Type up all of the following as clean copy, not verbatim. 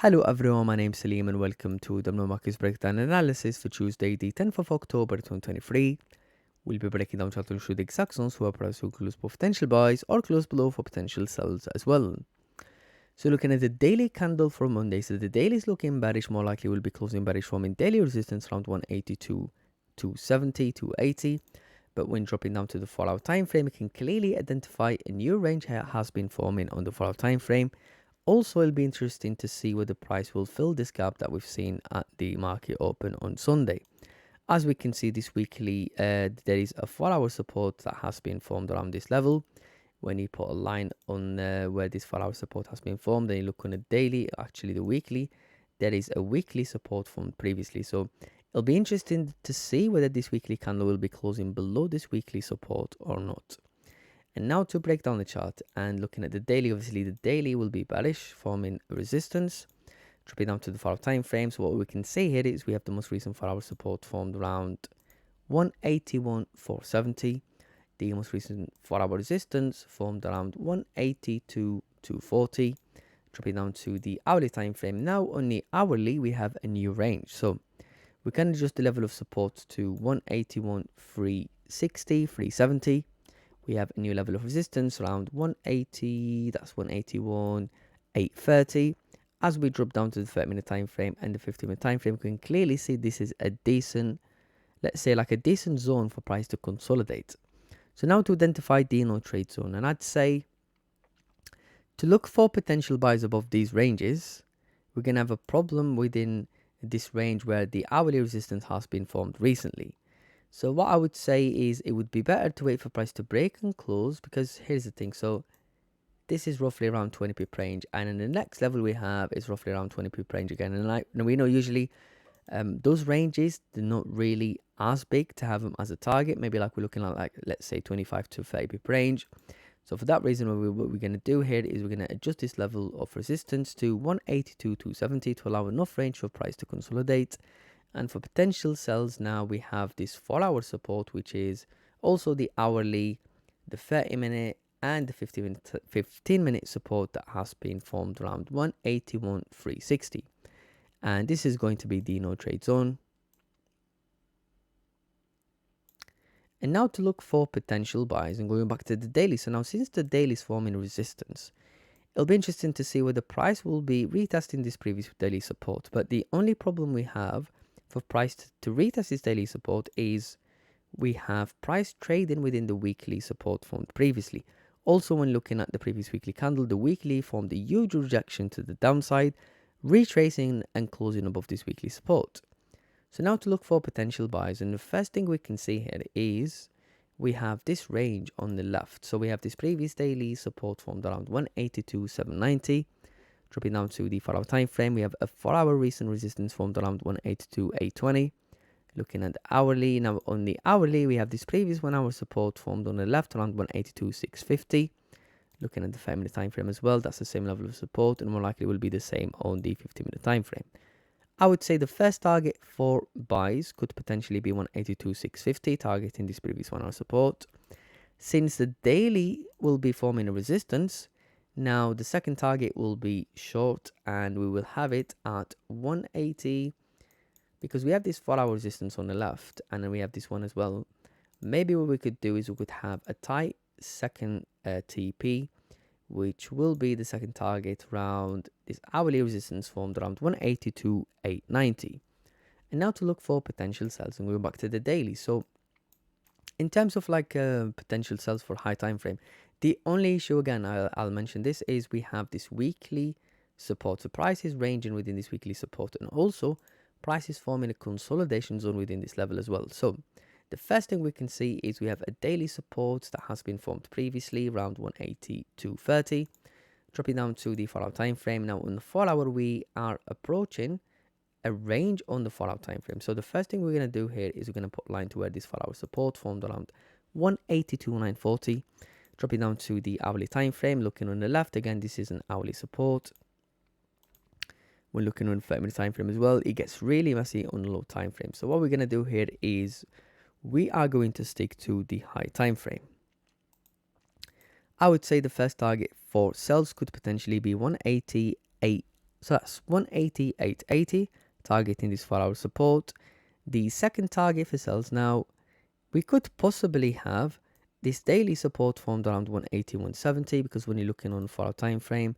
Hello everyone, my name is Salim and welcome to the Markets Breakdown Analysis for Tuesday, the 10th of October 2023. We'll be breaking down charts to ensure the exact zones where price will close for potential buys or close below for potential sells as well. So looking at the daily candle for Monday, so the daily is looking bearish, more likely will be closing bearish, forming daily resistance around 182, 270, 280. But when dropping down to the 4-hour time frame, you can clearly identify a new range has been forming on the 4-hour time frame. Also, it'll be interesting to see whether the price will fill this gap that we've seen at the market open on Sunday. As we can see this weekly, there is a 4-hour support that has been formed around this level. When you put a line on where this 4-hour support has been formed, then you look on a daily, actually the weekly, there is a weekly support formed previously. So it'll be interesting to see whether this weekly candle will be closing below this weekly support or not. And now to break down the chart and looking at the daily, obviously the daily will be bearish, forming a resistance, dropping down to the 4-hour time frame. So what we can see here is we have the most recent 4-hour support formed around 181.470. The most recent 4-hour resistance formed around 182.240. Dropping down to the hourly time frame. Now on the hourly we have a new range. So we can adjust the level of support to 181.360, 370. We have a new level of resistance around 180, that's 181.830. As we drop down to the 30-minute time frame and the 50-minute time frame, we can clearly see this is a decent, let's say like a decent zone for price to consolidate. So now to identify the no trade zone, and I'd say to look for potential buys above these ranges, we're going to have a problem within this range where the hourly resistance has been formed recently. So what I would say is it would be better to wait for price to break and close, because here's the thing. So this is roughly around 20 pip range, and in the next level we have is roughly around 20 pip range again. And we know usually those ranges, they're not really as big to have them as a target. Maybe like we're looking at like, let's say 25 to 30 pip range. So for that reason, what we're going to do here is we're going to adjust this level of resistance to 182.270 to allow enough range for price to consolidate. And for potential sells, now we have this 4-hour support, which is also the hourly, the 30-minute and the 15-minute support that has been formed around 181.360. And this is going to be the no trade zone. And now to look for potential buys and going back to the daily. So now since the daily is forming resistance, it'll be interesting to see whether the price will be retesting this previous daily support. But the only problem we have for price to retest this daily support is we have price trading within the weekly support formed previously. Also, when looking at the previous weekly candle, the weekly formed a huge rejection to the downside, retracing and closing above this weekly support. So now to look for potential buys, and the first thing we can see here is we have this range on the left. So we have this previous daily support formed around 182.790. Dropping down to the 4-hour time frame, we have a 4-hour recent resistance formed around 182.820. Looking at the hourly, now on the hourly, we have this previous 1-hour support formed on the left around 182.650. Looking at the 5-minute time frame as well, that's the same level of support, and more likely will be the same on the 50-minute time frame. I would say the first target for buys could potentially be 182.650, targeting this previous 1-hour support. Since the daily will be forming a resistance, now the second target will be short, and we will have it at 180, because we have this 4-hour resistance on the left, and then we have this one as well. Maybe what we could do is we could have a tight second TP, which will be the second target around this hourly resistance formed around 182.890. And now to look for potential sells and go back to the daily. So in terms of like potential sells for high time frame, the only issue, again, I'll mention this, is we have this weekly support. So prices ranging within this weekly support, and also prices forming a consolidation zone within this level as well. So the first thing we can see is we have a daily support that has been formed previously around 182.30, dropping down to the 4-hour time frame. Now on the 4-hour, we are approaching a range on the 4-hour time frame. So the first thing we're going to do here is we're going to put line to where this 4-hour support formed around 182.940, dropping down to the hourly time frame. Looking on the left, again, this is an hourly support. When looking on the 30-minute time frame as well, it gets really messy on the low time frame. So what we're going to do here is we are going to stick to the high time frame. I would say the first target for sells could potentially be 188 So that's 180,880, targeting this 4-hour support. The second target for sales now, we could possibly have this daily support formed around 180,170, because when you're looking on the 4-hour time frame,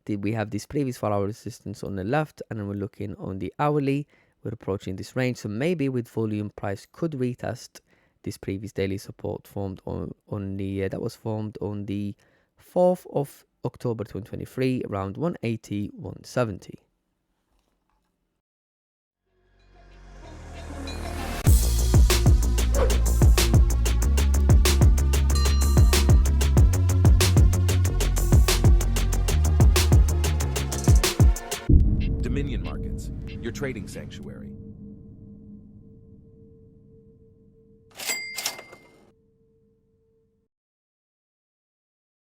we have this previous 4-hour resistance on the left, and then we're looking on the hourly, we're approaching this range. So maybe with volume, price could retest this previous daily support formed on the that was formed on the 4th of October 2023, around 180,170. Dominion Markets, your trading sanctuary.